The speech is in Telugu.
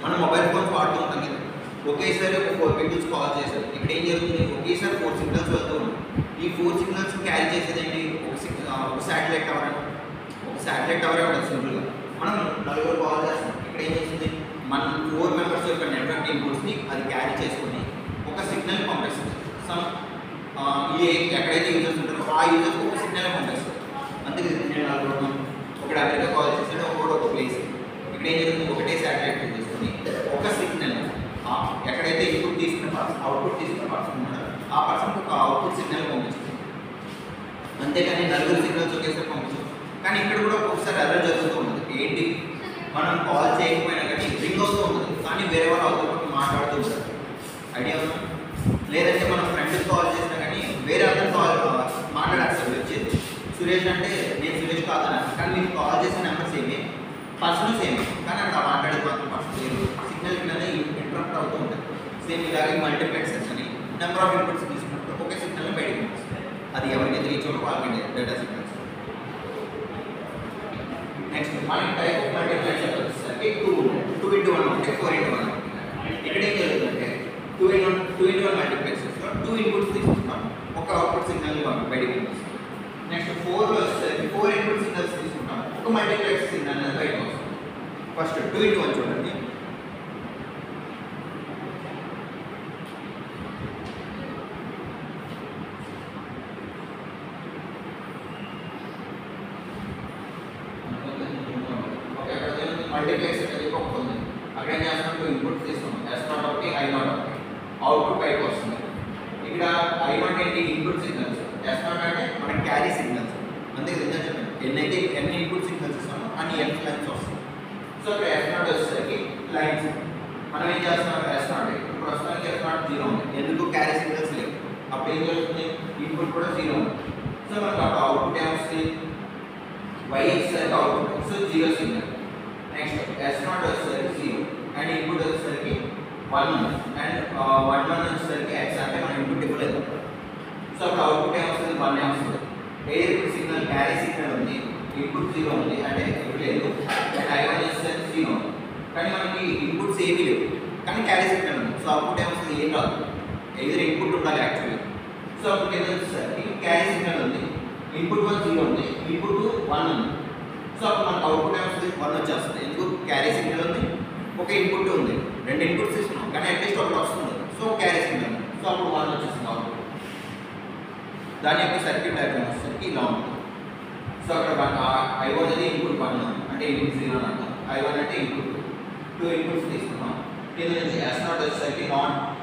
మనం మొబైల్ ఫోన్స్ వాడుతూ ఉంటాం కదా, ఒకేసారి ఒక 4 పీపుల్స్ కాల్ చేశారు. ఇక్కడ ఏం జరుగుతుంది, ఒకేసారి 4 సిగ్నల్స్ వెళ్తూ ఉన్నాయి. ఈ 4 సిగ్నల్స్ క్యారీ చేసేది ఏంటి, ఒక శాటిలైట్ టవర్ అని, ఒక శాటిలైట్ టవరే ఉంటుంది సింపుల్గా. మనం నలుగురు కాల్ చేస్తాం, ఇక్కడ ఏం చేస్తుంది, మన 4 మెంబర్స్ యొక్క నెట్వర్క్ ఇన్పుట్స్ని అది క్యారీ చేసుకొని ఒక సిగ్నల్ పంపిస్తుంది. ఎక్కడైతే యూజర్స్ ఉంటారో ఆ యూజర్కి ఒక సిగ్నల్ పంపిస్తుంది. అందుకే నేను నలుగురు, ఒకటి అమెరికా కాల్ చేసాడు, ఒకటి ఒక ప్లేస్. ఇక్కడ ఏం జరుగుతుంది, ఒకటే శాటిలైట్ యూజ్ చేసుకొని ఒక సిగ్నల్ ఎక్కడైతే ఇన్పుట్ తీసుకున్న పర్సన్ అవుట్పుట్ తీసుకున్న పర్సన్ ఉన్నాడో ఆ పర్సన్కి ఒక అవుట్పుట్ సిగ్నల్ పంపిస్తుంది. అంతేకాని నలుగురు సిగ్నల్స్ ఒకేసారి పంపించదు. కానీ ఇక్కడ కూడా ఒక్కొక్కసారి ఎర్రర్ జరుగుతూ ఉంటుంది. ఏంటి, మనం కాల్ చేయకపోయినా కానీ రింగ్ అవుతూ ఉంటుంది, కానీ వేరే వాళ్ళు అవుతూ మాట్లాడుతూ ఉంటారు. ఐడియా ఉందా? లేదంటే మనం ఫ్రెండ్కి కాల్ చేసినా కానీ వేరే అతను కాల్ మాట్లాడారు వచ్చేది. సురేష్ అంటే నేను సురేష్ కాదన్నా, కానీ మీరు కాల్ చేసిన నెంబర్ సేమే, పర్సన్ సేమే, కానీ అక్కడ మాట్లాడేది మాత్రం పర్సన్ లేదు. సిగ్నల్ కింద ఇంటరప్ట్ అవుతూ ఉంటుంది. సేమ్ ఇలాగే మల్టీప్లెక్సెస్ అని నెంబర్ ఆఫ్ ఇన్పుట్స్ తీసుకున్నప్పుడు ఒకే సిగ్నల్ బయటకు వస్తుంది. అది ఎవరికైతే రీచ్ అవ్వడం వాళ్ళకి డేటా సిగ్నల్స్. నెక్స్ట్ మన టైప్ ఆఫ్ మల్టీప్లెక్సర్ వచ్చేసరికి 2 into 1 ఉంటే 4 into 1. ఇక్కడ ఏం జరుగుతుందంటే 2 into 1 మల్టీప్లెక్సర్స్లో 2 ఇన్పుట్స్ తీసుకుంటాం, ఒక అవుట్పుట్ సిగ్నల్ బయటకు వస్తుంది. నెక్స్ట్ 4లో వచ్చేసరికి 4 ఇన్పుట్ సిగ్నల్స్ తీసుకుంటాం, ఒక మల్టీప్లెక్స్ సిగ్నల్ అనేది బయటకు వస్తుంది. ఫస్ట్ 2 into 1 చూడండి. మల్టీప్లెక్స్ అనేది ఒకటి ఉంది, అక్కడ ఏం చేస్తాం, 2 ఇన్పుట్స్ తీసుకున్నాం, S0 ఒకటి I0 ఒకటి, అవుట్పుట్ బయటకు వస్తుంది. ఇక్కడ I0 ఏంటి, ఇన్పుట్ సిగ్నల్స్, S0 అంటే మనకి క్యారీ సిగ్నల్స్. అందుకే నిజంగా చెప్పండి, ఎన్ని ఇన్పుట్ సిగ్నల్స్ ఇస్తామో అన్ని N లైన్స్ వస్తాయి. సో ఇక్కడ S0 వచ్చేసరికి లైన్స్. మనం ఏం చేస్తున్నాం, S0 ఇప్పుడు ప్రస్తుతానికి S0 0 ఉంది, ఎందుకు క్యారీ సిగ్నల్స్ లేవు. అప్పుడు ఏం జరుగుతుంది, ఇన్పుట్ కూడా 0 ఉంది. సో మనకు అప్పుడు అవుట్పుట్ ఏమొస్తుంది, Y వచ్చేసరికి output, so 0 signal. Next S0 వచ్చేసరికి 0 అండ్ ఇన్పుట్ వచ్చేసరికి 1 ఉంది, అండ్ 1 వచ్చేసరికి X అంటే మనం ఇన్పుట్ ఇవ్వలేదు. సో అప్పుడు అవుట్పుట్ ఏమొస్తుంది, 1 వస్తుంది. ఏది సిగ్నల్, క్యారీ సిగ్నల్ ఉంది, ఇన్పుట్ 0 ఉంది అంటే ఇవ్వలేదు, అండ్ I1 వచ్చేసరికి 0 కానీ మనకి ఇన్పుట్స్ ఏమీ లేవు, కానీ క్యారీ సిగ్నల్ ఉంది. సో అవుట్పుట్ ఏమొస్తుంది, ఏం రాదు, ఏదైనా ఇన్పుట్ ఉండాలి యాక్చువల్లీ. సో అప్పుడు ఏదో వచ్చేసరికి క్యారీ సిగ్నల్ ఉంది, ఇన్పుట్ 1 0 ఉంది, ఇన్పుట్ 1 ఉంది. సో అప్పుడు మనకు అవుట్పుట్ ఏమొస్తుంది, 1 వచ్చేస్తుంది. ఎందుకు, క్యారీ సిగ్నల్ ఉంది, ఒక ఇన్పుట్ ఉంది, 2 ఇన్పుట్స్ ఇస్తున్నాం కానీ అట్లీస్ట్ ఒకటి వస్తుంది. సో క్యారీ సిగ్నల్ ఉంది, సో అప్పుడు 1 వచ్చేస్తుంది అవుట్పుట్. దాని యొక్క సర్క్యూట్ డయాగ్రామ్ వచ్చేసరికి ఇలా ఉంటుంది. సో అక్కడ I1 అనేది ఇన్పుట్ 1 అంటే ఇన్పుట్ 0 అని అర్థం, I1 అంటే ఇన్పుట్ 2 ఇన్పుట్స్ తీసుకున్నాం. కింద నుంచి S0 వచ్చేసరికి నాట్